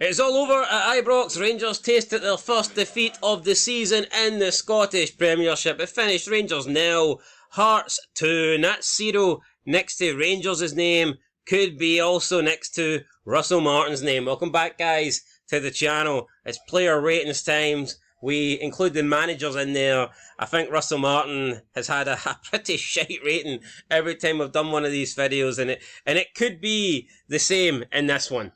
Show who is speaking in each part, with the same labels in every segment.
Speaker 1: It's all over at IBROX. Rangers tasted their first defeat of the season in the Scottish Premiership. It finished Rangers 0, Hearts 2, and that's 0 next to Rangers' name. Could be also next to Russell Martin's name. Welcome back, guys, to the channel. It's player ratings times. We include the managers in there. I think Russell Martin has had a pretty shite rating every time we've done one of these videos, and it could be the same in this one.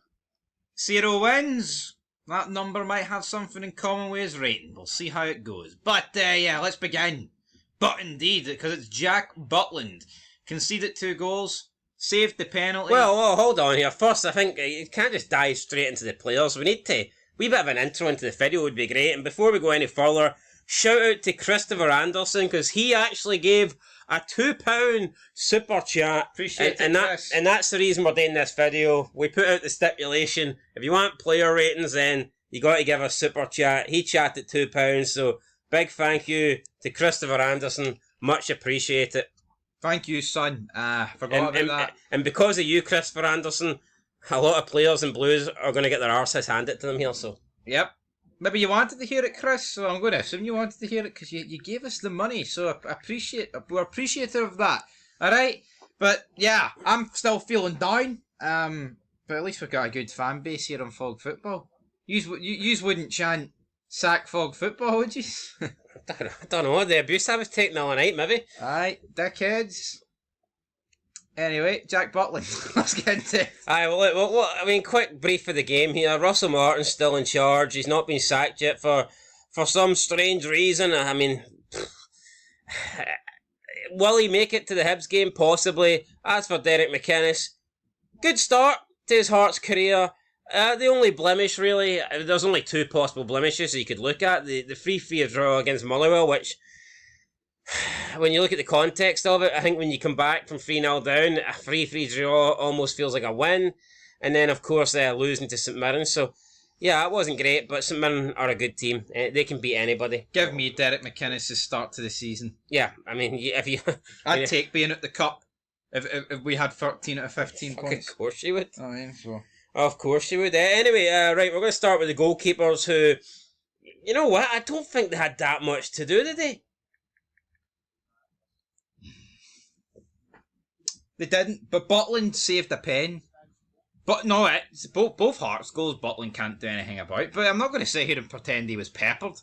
Speaker 2: 0 wins. That number might have something in common with his rating. We'll see how it goes. But yeah, let's begin. But indeed, because it's Jack Butland. Conceded 2 goals. Saved the penalty.
Speaker 1: Well, hold on here. First, I think you can't just dive straight into the players. We need to... wee bit of an intro into the video would be great. And before we go any further, shout out to Christopher Anderson, because he actually gave a £2 super chat.
Speaker 2: Appreciate it, Chris.
Speaker 1: And that's the reason we're doing this video. We put out the stipulation. If you want player ratings, then you got to give a super chat. He chatted £2, so big thank you to Christopher Anderson. Much appreciated.
Speaker 2: Thank you, son. Forgot about that.
Speaker 1: And because of you, Christopher Anderson, a lot of players in Blues are going to get their arses handed to them here, so...
Speaker 2: Yep. Maybe you wanted to hear it, Chris, so I'm going to assume you wanted to hear it because you gave us the money, so we're appreciative of that. Alright? But, yeah, I'm still feeling down, but at least we've got a good fan base here on Fog Football. Yous wouldn't chant sack Fog Football, would you?
Speaker 1: I don't know, the abuse I was taking all night, maybe.
Speaker 2: Aye, dickheads. Anyway, Jack Butland, let's get into it.
Speaker 1: Aye, well, I mean, quick brief of the game here. Russell Martin's still in charge. He's not been sacked yet for some strange reason. I mean, will he make it to the Hibs game? Possibly. As for Derek McInnes, good start to his Hearts career. The only blemish, really, there's only 2 possible blemishes that you could look at. The 3-3 draw against Motherwell, which... when you look at the context of it, I think when you come back from 3-0 down, a 3-3 draw almost feels like a win. And then, of course, losing to St Mirren. So, yeah, it wasn't great, but St Mirren are a good team. They can beat anybody.
Speaker 2: Give me Derek McInnes' start to the season.
Speaker 1: Yeah, I mean, if you...
Speaker 2: I'd take being at the Cup if we had 13 out of 15 points.
Speaker 1: Of course you would.
Speaker 2: I mean, so...
Speaker 1: Of course you would. Anyway, right, we're going to start with the goalkeepers who... You know what? I don't think they had that much to do, did they?
Speaker 2: They didn't, but Butland saved a pen. But no, it's both Hearts goals Butland can't do anything about. But I'm not going to sit here and pretend he was peppered.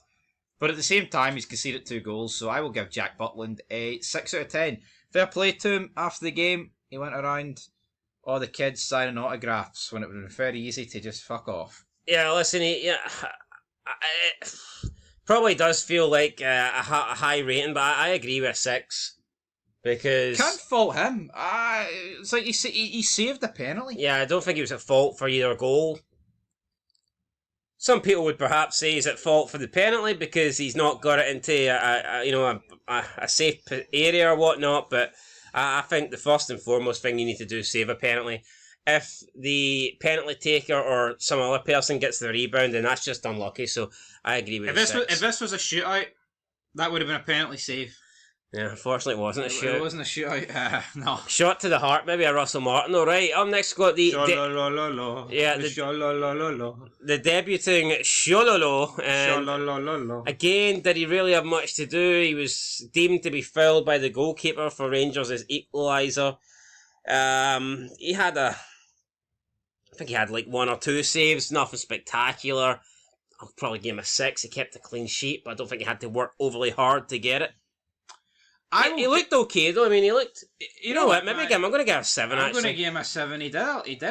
Speaker 2: But at the same time, he's conceded 2 goals, so I will give Jack Butland a 6 out of 10. Fair play to him after the game. He went around all the kids signing autographs when it would have been very easy to just fuck off.
Speaker 1: Yeah, listen, it probably does feel like a high rating, but I agree with 6. Because...
Speaker 2: can't fault him. It's like he saved the penalty.
Speaker 1: Yeah, I don't think he was at fault for either goal. Some people would perhaps say he's at fault for the penalty because he's not got it into a safe area or whatnot, but I think the first and foremost thing you need to do is save a penalty. If the penalty taker or some other person gets the rebound, then that's just unlucky, so I agree with you.
Speaker 2: If this was a shootout, that would have been a penalty save.
Speaker 1: Yeah, unfortunately it wasn't a shootout.
Speaker 2: It wasn't a shootout, no.
Speaker 1: Shot to the heart, maybe a Russell Martin. Alright, up next we've got the debuting Shololo. Again, did he really have much to do? He was deemed to be fouled by the goalkeeper for Rangers as equaliser. He had I think he had like 1 or 2 saves, nothing spectacular. I'll probably give him a 6. He kept a clean sheet, but I don't think he had to work overly hard to get it. He looked okay though. I mean, he looked. You know what? Maybe I'm going to give him a 7.
Speaker 2: I'm going to give him a 7. He did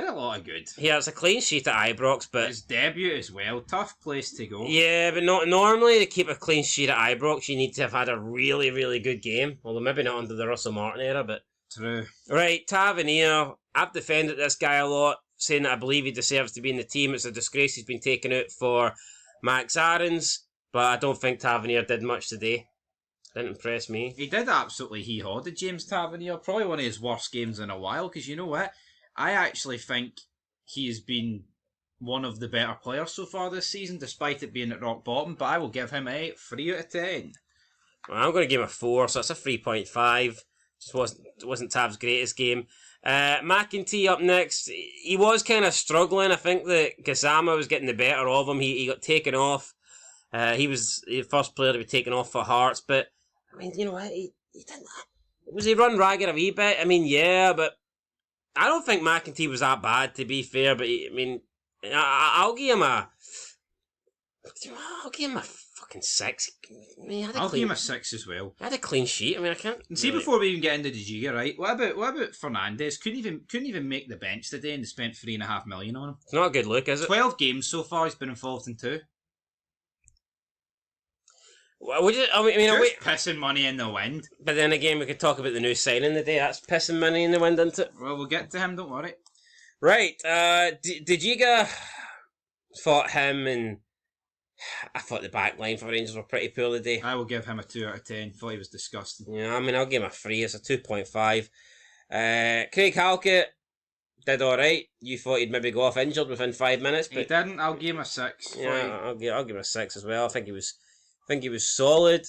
Speaker 2: a lot of good.
Speaker 1: Yeah, it's a clean sheet at IBROX, but
Speaker 2: his debut as well. Tough place to go.
Speaker 1: Yeah, but not normally to keep a clean sheet at IBROX, you need to have had a really, really good game. Although maybe not under the Russell Martin era, but
Speaker 2: true.
Speaker 1: Right, Tavernier. I've defended this guy a lot, saying that I believe he deserves to be in the team. It's a disgrace he's been taken out for Max Aarons, but I don't think Tavernier did much today. Didn't impress me.
Speaker 2: He did absolutely hee-hawed, James Tavernier. Probably one of his worst games in a while, because you know what? I actually think he has been one of the better players so far this season, despite it being at rock bottom, but I will give him a 3 out of 10.
Speaker 1: Well, I'm going to give him a 4, so that's a 3.5. Just wasn't Tav's greatest game. McEntee up next. He was kind of struggling. I think that Gassama was getting the better of him. He got taken off. He was the first player to be taken off for Hearts, but I mean, you know what? He didn't. Was he run ragged a wee bit? I mean, yeah, but I don't think McEntee was that bad, to be fair. But I'll give him a fucking 6. I mean,
Speaker 2: I'll give him a 6 as well.
Speaker 1: I had a clean sheet. I mean, I can't.
Speaker 2: And see, before we even get into De Giga, right? What about Fernandes? Couldn't even make the bench today, and they spent $3.5 million on him.
Speaker 1: It's not a good look, is it?
Speaker 2: 12 games so far. He's been involved in 2.
Speaker 1: Well, just
Speaker 2: pissing money in the wind.
Speaker 1: But then again, we could talk about the new signing today. That's pissing money in the wind, isn't it?
Speaker 2: Well, we'll get to him. Don't worry.
Speaker 1: Right. De Giga fought him, and I thought the back line for Rangers were pretty poor today.
Speaker 2: I will give him a 2 out of 10. Thought he was disgusting.
Speaker 1: Yeah, I mean, I'll give him a 3. It's a 2.5. Craig Halkett did all right. You thought he'd maybe go off injured within 5 minutes, but
Speaker 2: he didn't. I'll give him a 6.
Speaker 1: Yeah, I'll give him a 6 as well. I think he was solid.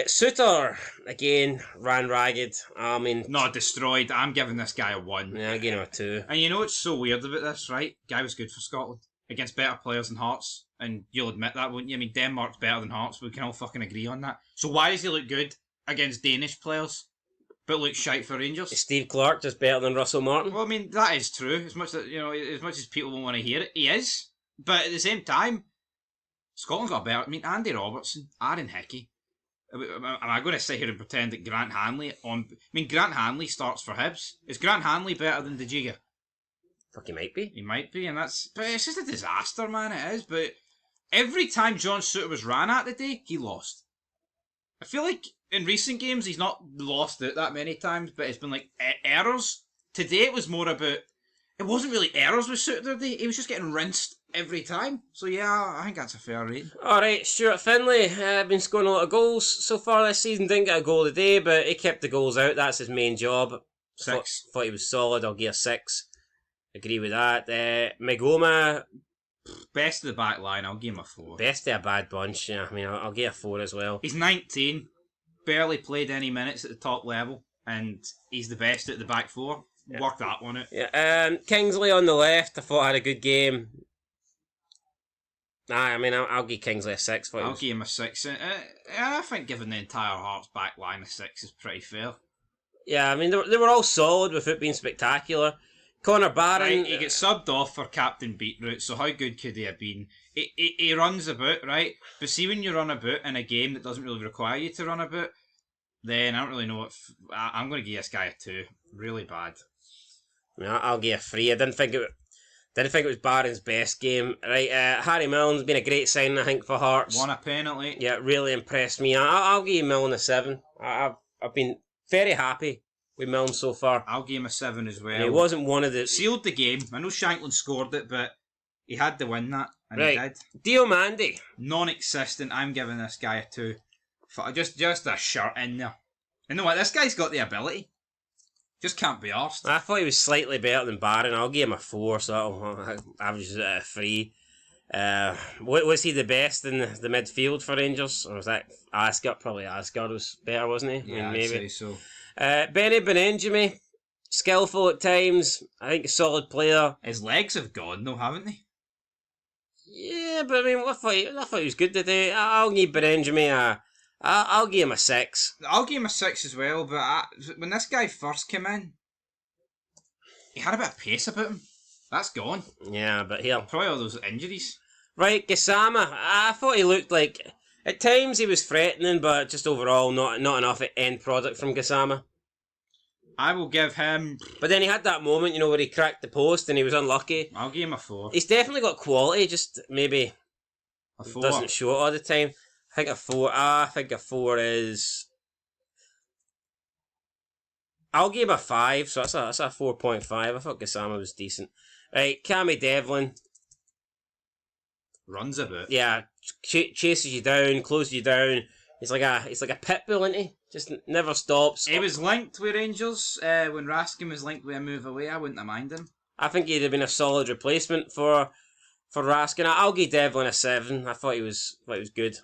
Speaker 1: Suter again ran ragged. I mean,
Speaker 2: not destroyed. I'm giving this guy a 1.
Speaker 1: Yeah, I gave him a 2.
Speaker 2: And you know what's so weird about this, right? Guy was good for Scotland against better players than Hearts, and you'll admit that, won't you? I mean, Denmark's better than Hearts. We can all fucking agree on that. So why does he look good against Danish players, but look shite for Rangers?
Speaker 1: Is Steve Clark just better than Russell Martin?
Speaker 2: Well, I mean, that is true. As much as people won't want to hear it, he is. But at the same time, Scotland's got better. I mean, Andy Robertson, Aaron Hickey. Am I going to sit here and pretend that Grant Hanley Grant Hanley starts for Hibs. Is Grant Hanley better than De Giga?
Speaker 1: Fuck, he might be.
Speaker 2: He might be, but it's just a disaster, man. It is. But every time John Suter was ran at today, he lost. I feel like in recent games he's not lost it that many times, but it's been like errors. Today it was more about. It wasn't really errors with Suter today. He was just getting rinsed every time. So yeah, I think that's a fair rating.
Speaker 1: Alright, Stuart Finlay, been scoring a lot of goals so far this season. Didn't get a goal today, but he kept the goals out. That's his main job.
Speaker 2: 6.
Speaker 1: Thought he was solid. I'll give a 6. Agree with that. Megoma,
Speaker 2: best of the back line. I'll give him a 4.
Speaker 1: Best of a bad bunch. Yeah, I mean, I'll give a 4 as well.
Speaker 2: He's 19, barely played any minutes at the top level, and he's the best at the back 4. Yeah. Work that one out.
Speaker 1: Yeah. Kingsley on the left, I thought had a good game. I mean, I'll give Kingsley a 6.
Speaker 2: I'll give him a 6. And I think giving the entire Hearts back line a 6 is pretty fair. Yeah,
Speaker 1: I mean, they were all solid with it being spectacular. Connor Barron...
Speaker 2: Right, he gets subbed off for Captain Beetroot, so how good could he have been? He runs about, right? But see, when you run about in a game that doesn't really require you to run about, then I don't really know what... I'm going to give this guy a 2. Really bad.
Speaker 1: Yeah, I'll give a 3. I didn't think it was Barron's best game. Right, Harry Milne's been a great signing, I think, for Hearts.
Speaker 2: Won a penalty.
Speaker 1: Yeah, really impressed me. I'll give Milne a 7. I've been very happy with Milne so far.
Speaker 2: I'll give him a 7 as well.
Speaker 1: And he wasn't one of the...
Speaker 2: Sealed the game. I know Shanklin scored it, but he had to win that, and he did.
Speaker 1: Diomande.
Speaker 2: Non-existent. I'm giving this guy a 2. Just a shirt in there. You know what? This guy's got the ability. Just can't be arsed.
Speaker 1: I thought he was slightly better than Barron. I'll give him a 4, so that'll average it at a 3. Was he the best in the midfield for Rangers? Or was that Asgard? Probably Asgard was better, wasn't he?
Speaker 2: Yeah, I'd say so.
Speaker 1: Benny Benenjimi, skillful at times. I think a solid player.
Speaker 2: His legs have gone though, haven't they?
Speaker 1: Yeah, but I mean, I thought he was good today. I'll give Benenjimi I'll give him a 6.
Speaker 2: I'll give him a 6 as well, but when this guy first came in, he had a bit of pace about him. That's gone.
Speaker 1: Yeah, but here.
Speaker 2: Probably all those injuries.
Speaker 1: Right, Gassama, I thought he looked like... At times he was threatening, but just overall not enough end product from Gassama.
Speaker 2: I will give him...
Speaker 1: But then he had that moment, where he cracked the post and he was unlucky.
Speaker 2: I'll give him a 4.
Speaker 1: He's definitely got quality, just maybe
Speaker 2: a 4.
Speaker 1: Doesn't show it all the time. I think a 4 is... I'll give him a 5, so that's a 4.5. I thought Gassama was decent. Right, Cammy Devlin.
Speaker 2: Runs a bit.
Speaker 1: Yeah, chases you down, closes you down. He's like a pit bull, isn't he? Just never stops.
Speaker 2: He was linked with Rangers when Raskin was linked with a move away. I wouldn't have minded him.
Speaker 1: I think he'd have been a solid replacement for Raskin. I'll give Devlin a 7. I thought he was good.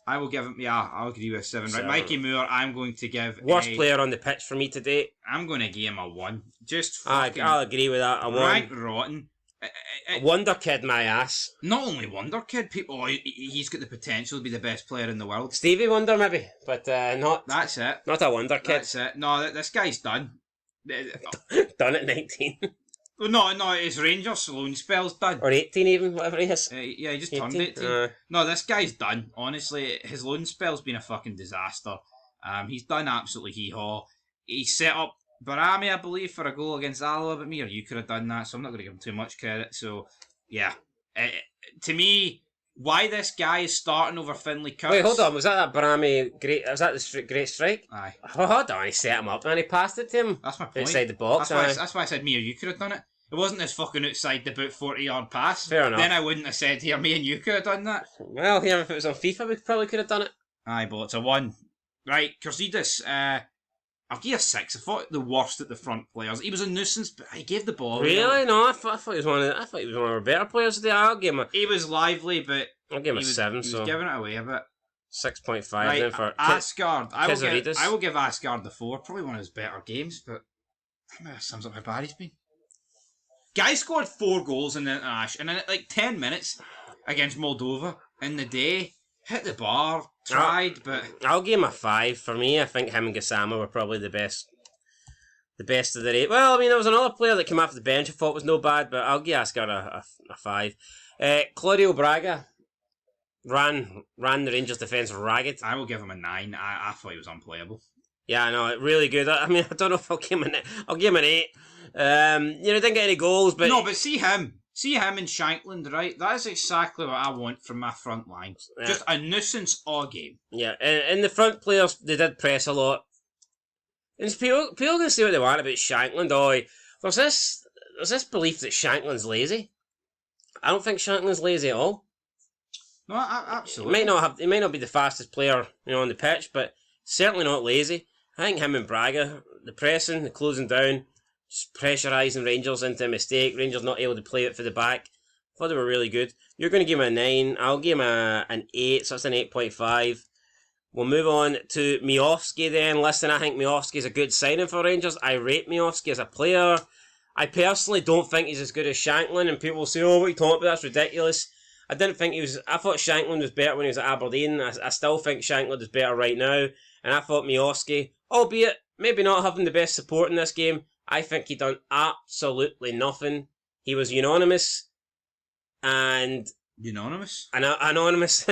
Speaker 2: I will give him. Yeah, I'll agree with 7. Right,
Speaker 1: 7.
Speaker 2: Mikey Moore. I'm going to give
Speaker 1: Worst player on the pitch for me today.
Speaker 2: I'm going to give him a 1. Just fucking
Speaker 1: I'll agree with that. A 1.
Speaker 2: rank rotten.
Speaker 1: A wonder kid, my ass.
Speaker 2: Not only wonder kid, people. He's got the potential to be the best player in the world.
Speaker 1: Stevie Wonder maybe, but not.
Speaker 2: That's it.
Speaker 1: Not a wonder kid.
Speaker 2: That's it. No, this guy's done.
Speaker 1: Done at 19.
Speaker 2: No, his Rangers loan spell's done.
Speaker 1: Or 18 even, whatever he is.
Speaker 2: Yeah, he just turned 18. No, this guy's done. Honestly, his loan spell's been a fucking disaster. He's done absolutely hee-haw. He set up Barami, I believe, for a goal against Alloa, but me or you could have done that, so I'm not going to give him too much credit. So, yeah. To me, why this guy is starting over Finlay Curtis...
Speaker 1: Wait, hold on. Was that Barami great... Was that the great strike?
Speaker 2: Aye.
Speaker 1: Oh, hold on. He set him up and he passed it to him.
Speaker 2: That's my point.
Speaker 1: Outside the box.
Speaker 2: That's why I said me or you could have done it. It wasn't this fucking outside the boot 40-yard pass.
Speaker 1: Fair enough.
Speaker 2: Then I wouldn't have said here, me and you could have done that.
Speaker 1: Well, yeah, if it was on FIFA, we probably could have done it.
Speaker 2: Aye, but it's a 1. Right, Kursidis, I'll give you a 6. I thought the worst at the front players. He was a nuisance, but he gave the ball.
Speaker 1: Really? No, I thought he was one of our better players today. I'll give him
Speaker 2: He was lively, but
Speaker 1: I'll give him a 7.
Speaker 2: He was giving it away a bit.
Speaker 1: 6.5
Speaker 2: right,
Speaker 1: then for
Speaker 2: Asgard. I
Speaker 1: Kizarides.
Speaker 2: will give Asgard the 4. Probably one of his better games, but that sums up how bad he's been. Guy scored 4 goals in the international, and in like 10 minutes against Moldova in the day. Hit the bar, tried, but...
Speaker 1: I'll give him a 5. For me, I think him and Gassama were probably the best of the 8. Well, I mean, there was another player that came off the bench I thought was no bad, but I'll give Asgard a 5. Claudio Braga ran the Rangers defence ragged.
Speaker 2: I will give him a 9. I thought he was unplayable.
Speaker 1: Yeah, I know, really good. I mean, I don't know if I'll give him an 8. I'll give him an 8. Didn't get any goals, but...
Speaker 2: No, but see him in Shankland, right? That is exactly what I want from my front line. Yeah. Just a nuisance all game.
Speaker 1: Yeah, and the front players, they did press a lot. And people can say what they want about Shankland. There's this belief that Shankland's lazy. I don't think Shankland's lazy at all.
Speaker 2: No, absolutely.
Speaker 1: He might not be the fastest player, on the pitch, but certainly not lazy. I think him and Braga, the pressing, the closing down, just pressurising Rangers into a mistake. Rangers not able to play it for the back. I thought they were really good. You're going to give him a 9. I'll give him an 8, so that's an 8.5. We'll move on to Miovski then. Listen, I think Miovski's a good signing for Rangers. I rate Miovski as a player. I personally don't think he's as good as Shanklin, and people will say, what are you talking about? That's ridiculous. I didn't think he was... I thought Shanklin was better when he was at Aberdeen. I still think Shanklin is better right now. And I thought Miovski, albeit maybe not having the best support in this game, I think he done absolutely nothing. He was unanimous. And...
Speaker 2: Unanimous?
Speaker 1: Anonymous.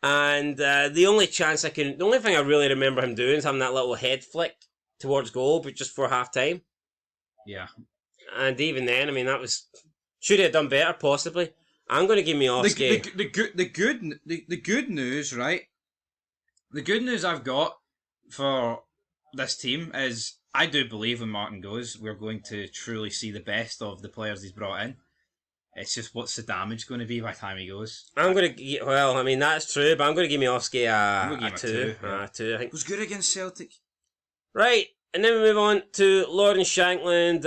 Speaker 1: And the only thing I really remember him doing is having that little head flick towards goal, but just for half time.
Speaker 2: Yeah.
Speaker 1: And even then, I mean, that was... Should he have done better, possibly? I'm going to give Miovski...
Speaker 2: The good news, right? The good news I've got for this team is I do believe when Martin goes, we're going to truly see the best of the players he's brought in. It's just what's the damage going to be by the time he goes?
Speaker 1: I'm going to... Well, I mean, that's true, but I'm going to give Miovski a 2.
Speaker 2: Yeah.
Speaker 1: A 2, I think.
Speaker 2: It was good against Celtic.
Speaker 1: Right. And then we move on to Lawrence Shankland.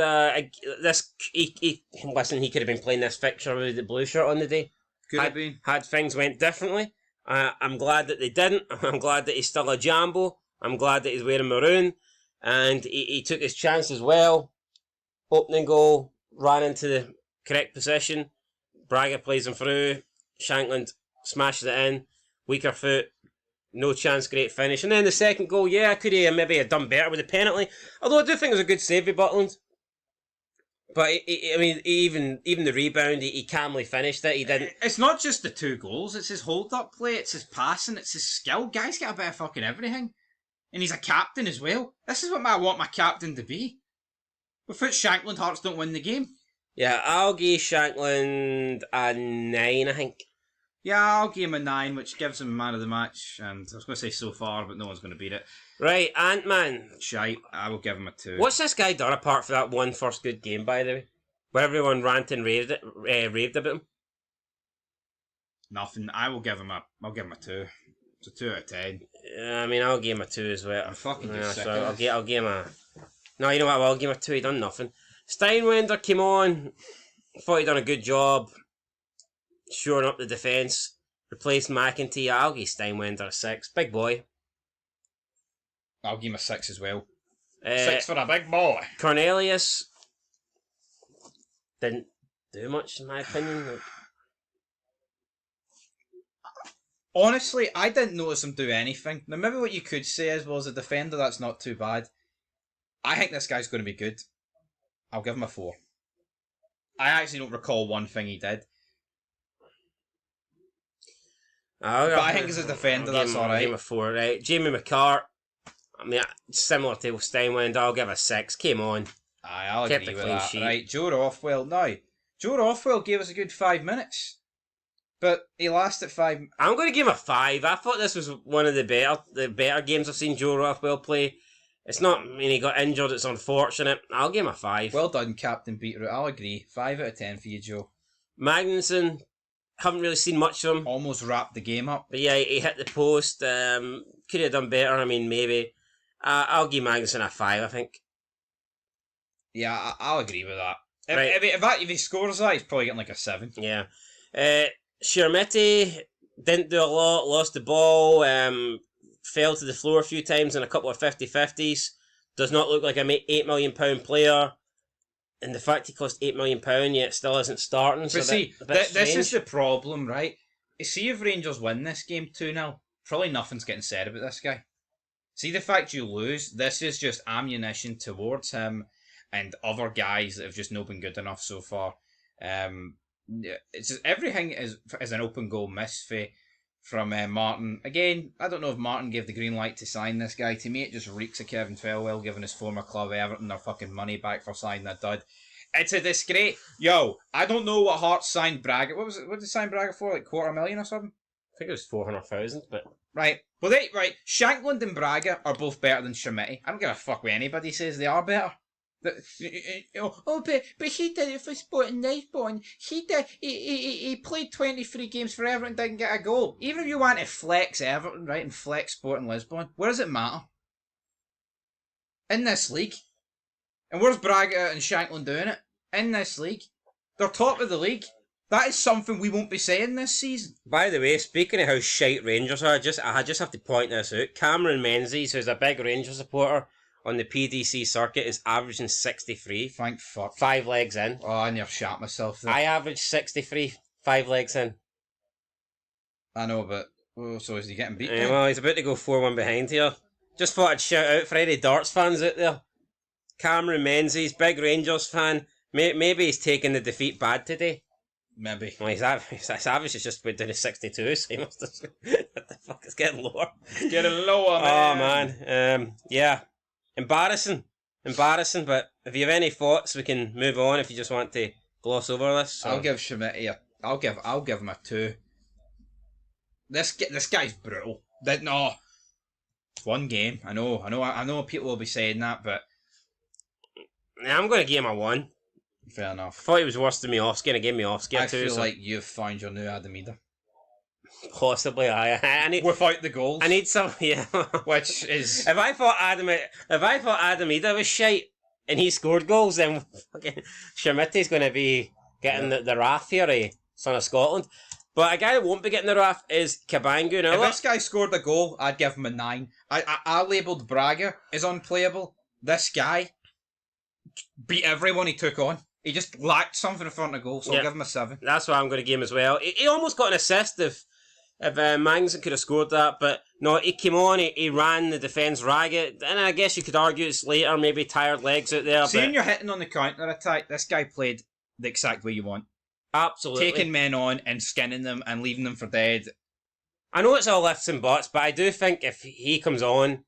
Speaker 1: Listen, he could have been playing this fixture with the blue shirt on the day.
Speaker 2: Could have been.
Speaker 1: Had things went differently. I'm glad that they didn't. I'm glad that he's still a Jambo. I'm glad that he's wearing maroon. And he took his chance as well. Opening goal, ran into the correct position. Braga plays him through. Shankland smashes it in. Weaker foot. No chance, great finish. And then the second goal, I could have maybe done better with the penalty. Although I do think it was a good save by Butland. But, even the rebound, he calmly finished it. He didn't...
Speaker 2: It's not just the 2 goals. It's his hold-up play. It's his passing. It's his skill. Guy's got a bit of fucking everything. And he's a captain as well. This is what I want my captain to be. Without Shankland, Hearts don't win the game.
Speaker 1: Yeah, I'll give Shankland a 9, I think.
Speaker 2: Yeah, I'll give him a 9, which gives him man of the match. And I was going to say so far, but no one's going to beat it.
Speaker 1: Right, Ant-Man.
Speaker 2: Shite, I will give him a 2.
Speaker 1: What's this guy done apart from that one first good game, by the way? Where everyone ranted and raved about him?
Speaker 2: Nothing. I'll give him a 2. It's a 2 out of 10.
Speaker 1: Yeah, I mean, I'll give him a 2 as well.
Speaker 2: I'm fucking sick
Speaker 1: so
Speaker 2: of
Speaker 1: I'll give him a... No, you know what? I'll give him a 2. He done nothing. Steinwender came on. Thought he done a good job shoring up the defence. replaced McEntee. I'll give Steinwender a 6. Big boy.
Speaker 2: I'll give him a 6 as well.
Speaker 1: 6
Speaker 2: for a big boy.
Speaker 1: Cornelius didn't do much in my opinion.
Speaker 2: Honestly, I didn't notice him do anything. Now, maybe what you could say is, well, as a defender, that's not too bad. I think this guy's going to be good. I'll give him a 4. I actually don't recall one thing he did. But I think as a defender, that's alright.
Speaker 1: I'll give him a 4, right? Jamie McCart, I mean, similar to Steinwender, I'll give a 6. Came on.
Speaker 2: Aye, I'll
Speaker 1: Kept
Speaker 2: agree
Speaker 1: a
Speaker 2: with
Speaker 1: clean
Speaker 2: that.
Speaker 1: sheet.
Speaker 2: Right, Joe Rothwell. Now, Joe Rothwell gave us a good 5 minutes. But he lasted 5...
Speaker 1: I'm going to give him a 5. I thought this was one of the better games I've seen Joe Rothwell play. It's not, I mean, he got injured, it's unfortunate. I'll give him a 5.
Speaker 2: Well done, Captain Beetroot. I'll agree. 5 out of 10 for you, Joe.
Speaker 1: Magnuson, haven't really seen much of him.
Speaker 2: Almost wrapped the game up.
Speaker 1: But yeah, he hit the post. Could have done better, I mean, maybe. I'll give Magnuson a 5, I think.
Speaker 2: Yeah, I'll agree with that.
Speaker 1: Right.
Speaker 2: If he scores that, he's probably getting like a 7.
Speaker 1: Yeah. Shermiti didn't do a lot, lost the ball, fell to the floor a few times in a couple of 50-50s. Does not look like an £8 million player. And the fact he cost £8 million yet still isn't starting.
Speaker 2: But
Speaker 1: so
Speaker 2: see,
Speaker 1: this
Speaker 2: this is the problem, right? See if Rangers win this game 2-0, probably nothing's getting said about this guy. See the fact you lose, this is just ammunition towards him and other guys that have just not been good enough so far. It's just, everything is an open goal miss from Martin. Again, I don't know if Martin gave the green light to sign this guy. To me, it just reeks of Kevin Felwell giving his former club Everton their fucking money back for signing a dud. It's a disgrace. Yo, I don't know what Hearts signed Braga. What was it? What did they sign Braga for? Like $250,000 or something?
Speaker 1: I think it was 400,000, but...
Speaker 2: Right. Well, Shankland and Braga are both better than Shermiti. I don't give a fuck what anybody says they are better. But he did it for Sporting Lisbon. He played 23 games for Everton and didn't get a goal. Even if you want to flex Everton, right, and flex Sporting Lisbon, where does it matter? In this league. And where's Braga and Shankland doing it? In this league. They're top of the league. That is something we won't be saying this season.
Speaker 1: By the way, speaking of how shite Rangers are, I just have to point this out. Cameron Menzies, who's a big Rangers supporter on the PDC circuit, is averaging 63.
Speaker 2: Thank fuck.
Speaker 1: 5 legs in.
Speaker 2: Oh, I near shat myself there.
Speaker 1: I average 63, 5 legs in.
Speaker 2: I know, but... Oh, so is he getting beat?
Speaker 1: Well, he's about to go 4-1 behind here. Just thought I'd shout out for any darts fans out there. Cameron Menzies, big Rangers fan. Maybe he's taking the defeat bad today.
Speaker 2: Maybe.
Speaker 1: Well, his average is just went down to 62, so he must have... What the fuck, it's getting lower.
Speaker 2: It's getting lower, man.
Speaker 1: Oh, man. Yeah. Embarrassing, but if you have any thoughts, we can move on if you just want to gloss over this. So.
Speaker 2: I'll give Shermiti I'll give him a 2. This guy's brutal. No. It's one game. I know people will be saying that, but...
Speaker 1: I'm going to give him a 1.
Speaker 2: Fair enough.
Speaker 1: I thought he was worse than Miovski, and I gave Miovski a 2.
Speaker 2: I feel
Speaker 1: so.
Speaker 2: like you've found your new Adam Eder.
Speaker 1: Possibly, I need...
Speaker 2: Without the goals.
Speaker 1: I need some, yeah.
Speaker 2: Which is...
Speaker 1: If I thought Adam Eder was shite, and he scored goals, then fucking Shermiti's going to be getting the wrath here, Son of Scotland. But a guy that won't be getting the wrath is Cabangu. Now,
Speaker 2: if this guy scored a goal, I'd give him a 9. I labelled Braga as unplayable. This guy beat everyone he took on. He just lacked something in front of goal, so I'll give him a 7.
Speaker 1: That's what I'm going to give him as well. He almost got an assist if Magnuson could have scored that, but no, he came on, he ran the defence ragged, and I guess you could argue it's later, maybe tired legs out there.
Speaker 2: See, when you're hitting on the counter-attack, this guy played the exact way you want.
Speaker 1: Absolutely.
Speaker 2: Taking men on and skinning them and leaving them for dead.
Speaker 1: I know it's all lifts and buts, but I do think if he comes on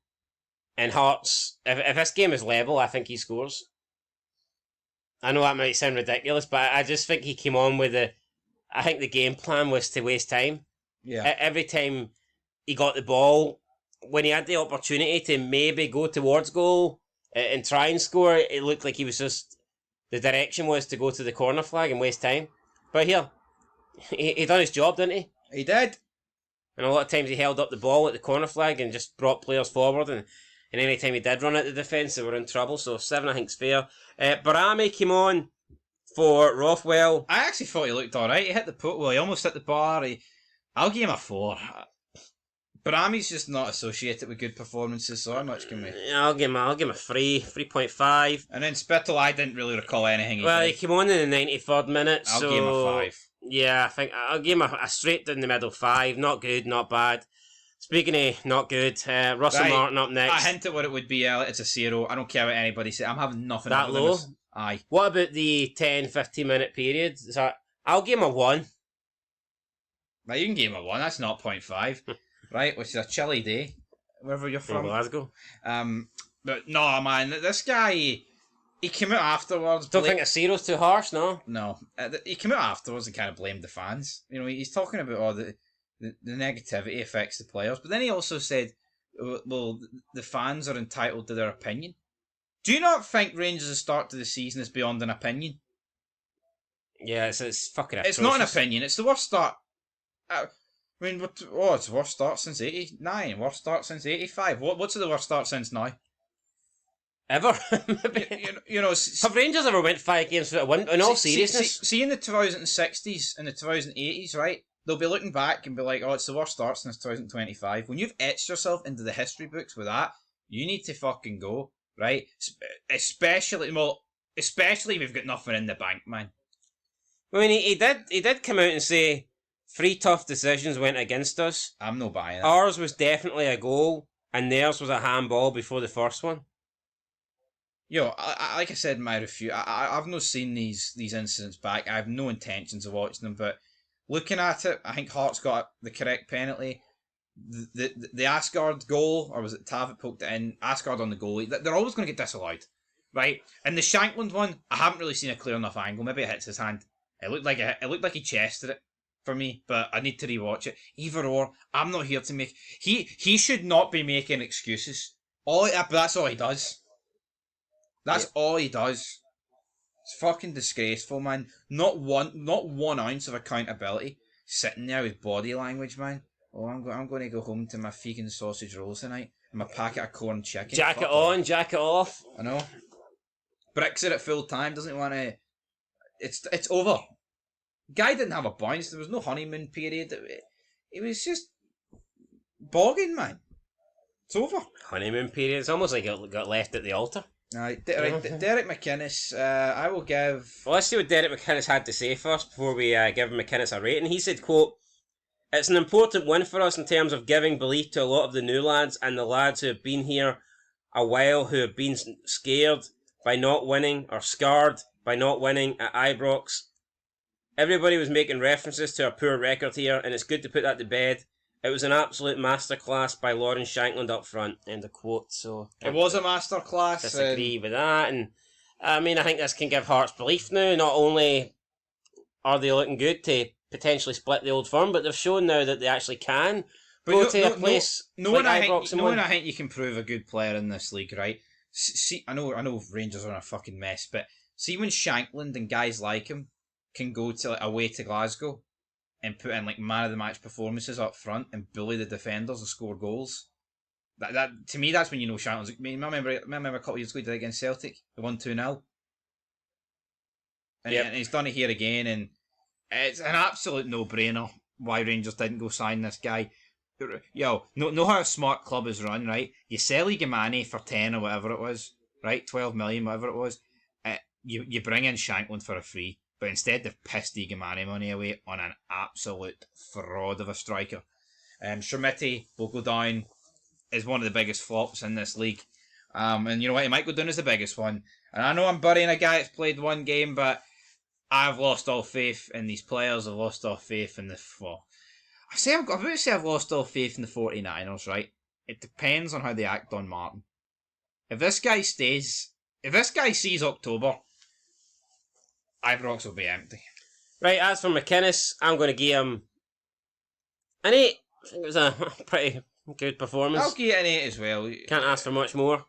Speaker 1: and Hearts, if this game is level, I think he scores. I know that might sound ridiculous, but I just think he came on with I think the game plan was to waste time.
Speaker 2: Yeah.
Speaker 1: Every time he got the ball, when he had the opportunity to maybe go towards goal and try and score, it looked like he was just... The direction was to go to the corner flag and waste time. But here, he done his job, didn't he?
Speaker 2: He did.
Speaker 1: And a lot of times he held up the ball at the corner flag and just brought players forward. And any time he did run at the defence, they were in trouble. So 7, I think, is fair. Barami came on for Rothwell.
Speaker 2: I actually thought he looked alright. He hit the post. Well, he almost hit the bar. I'll give him a 4. Barami's just not associated with good performances, so how much can we?
Speaker 1: Yeah, I'll give him a 3.5.
Speaker 2: And then Spittle, I didn't really recall anything he
Speaker 1: Well,
Speaker 2: did.
Speaker 1: he came on in the 93rd minute,
Speaker 2: I'll
Speaker 1: so
Speaker 2: give him a 5.
Speaker 1: yeah, I think I'll give him a straight down the middle 5. Not good, not bad. Speaking of not good, Russell Martin up next.
Speaker 2: I hint at what it would be, Elliot. It's a 0. I don't care what anybody says. I'm having nothing
Speaker 1: That
Speaker 2: other than
Speaker 1: low?
Speaker 2: this. Aye.
Speaker 1: What about the 10-15 minute period? So I'll give him a 1.
Speaker 2: Right, you can give him a 1. That's not 0.5. Right, which is a chilly day, wherever you're from.
Speaker 1: Glasgow.
Speaker 2: But no, man, this guy, he came out afterwards.
Speaker 1: Don't think a 0's too harsh, no?
Speaker 2: No. He came out afterwards and kind of blamed the fans. You know, he's talking about all the negativity affects the players. But then he also said, well, the fans are entitled to their opinion. Do you not think Rangers' start to the season is beyond an opinion?
Speaker 1: Yeah, it's fucking atrocious.
Speaker 2: It's not an opinion. It's the worst start. I mean, it's the worst start since 89. Worst start since 85. What's the worst start since now?
Speaker 1: Ever?
Speaker 2: you know,
Speaker 1: have Rangers ever went 5 games without a win? In all seriousness,
Speaker 2: see in the 2060s and the 2080s, right? They'll be looking back and be like, "Oh, it's the worst start since 2025." When you've etched yourself into the history books with that, you need to fucking go, right? Especially if you've got nothing in the bank, man.
Speaker 1: I mean, he did come out and say 3 tough decisions went against us.
Speaker 2: I'm no buying it.
Speaker 1: Ours was definitely a goal, and theirs was a handball before the first one.
Speaker 2: Yo, like I said in my review, I've not seen these incidents back. I have no intentions of watching them, but looking at it, I think Hearts got the correct penalty. The Asgard goal, or was it Tav that poked it in? Asgard on the goalie. They're always going to get disallowed, right? And the Shankland one, I haven't really seen a clear enough angle. Maybe it hits his hand. It looked like he chested it for me, but I need to rewatch it. Either or, I'm not here to make. He should not be making excuses. But that's all he does. That's all he does. It's fucking disgraceful, man. Not one ounce of accountability. Sitting there with body language, man. Oh, I'm going to go home to my vegan sausage rolls tonight and my packet of corn chicken.
Speaker 1: Jacket on, jacket off.
Speaker 2: I know. Bricks it at full time. Doesn't want to. It's over. Guy didn't have a bounce. There was no honeymoon period. It was just bogging, man. It's over.
Speaker 1: Honeymoon period. It's almost like it got left at the altar.
Speaker 2: Right, Derek McInnes, I will give...
Speaker 1: Well, let's see what Derek McInnes had to say first before we give McInnes a rating. He said, quote, "It's an important win for us in terms of giving belief to a lot of the new lads and the lads who have been here a while, who have been scared by not winning or scarred by not winning at IBROX. Everybody was making references to our poor record here, and it's good to put that to bed. It was an absolute masterclass by Lawrence Shankland up front." End of quote. So
Speaker 2: it was a masterclass.
Speaker 1: Disagree with that, and I mean, I think this can give Hearts belief now. Not only are they looking good to potentially split the old firm, but they've shown now that they actually can go to a place like IBROX and win.
Speaker 2: I think you can prove a good player in this league, right? See, I know Rangers are in a fucking mess, but see when Shankland and guys like him can go to away to Glasgow and put in like man of the match performances up front and bully the defenders and score goals. That to me, that's when you know Shankland's. I remember a couple of years ago he did it against Celtic, the 1-2-0. And he's done it here again, and it's an absolute no-brainer why Rangers didn't go sign this guy. Yo, know how a smart club is run, right? You sell Igamani for 10 or whatever it was, right? 12 million, whatever it was. You bring in Shankland for a free. But instead they've pissed Igamani money away on an absolute fraud of a striker. Shermiti will go down as one of the biggest flops in this league. And you know what, he might go down as the biggest one. And I know I'm burying a guy that's played one game, but I've lost all faith in these players. I've lost all faith in the... Well, I'm about to say I've lost all faith in the 49ers, right? It depends on how they act on Martin. If this guy sees October, IBROX will be empty.
Speaker 1: Right, as for McInnes, I'm going to give him an 8. I think it was a pretty good performance.
Speaker 2: I'll give it an 8 as well.
Speaker 1: Can't ask for much more.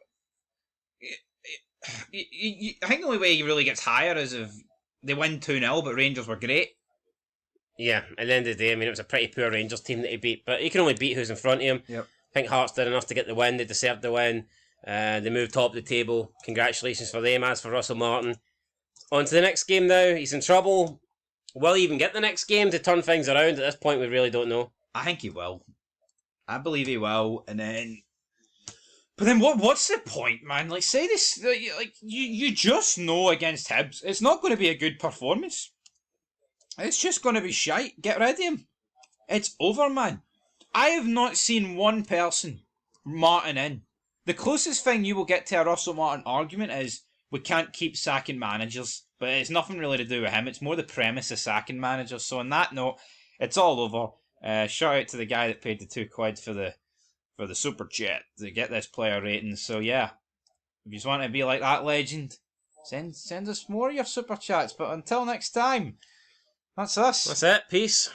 Speaker 2: I think the only way he really gets higher is if they win 2-0, but Rangers were great.
Speaker 1: Yeah, at the end of the day, I mean, it was a pretty poor Rangers team that he beat, but he can only beat who's in front of him.
Speaker 2: Yep.
Speaker 1: I think Hearts did enough to get the win. They deserved the win. They moved top of the table. Congratulations for them. As for Russell Martin, on to the next game now. He's in trouble. Will he even get the next game to turn things around? At this point, we really don't know.
Speaker 2: I think he will. I believe he will, and then. But then what's the point, man? Like, say this, like you just know against Hibs, it's not going to be a good performance. It's just going to be shite. Get rid of him. It's over, man. I have not seen one person Martin in. The closest thing you will get to a Russell Martin argument is we can't keep sacking managers, but it's nothing really to do with him. It's more the premise of sacking managers. So on that note, it's all over. Shout out to the guy that paid the £2 for the super chat to get this player rating. So yeah, if you just want to be like that legend, send us more of your super chats. But until next time, that's us.
Speaker 1: That's it. Peace.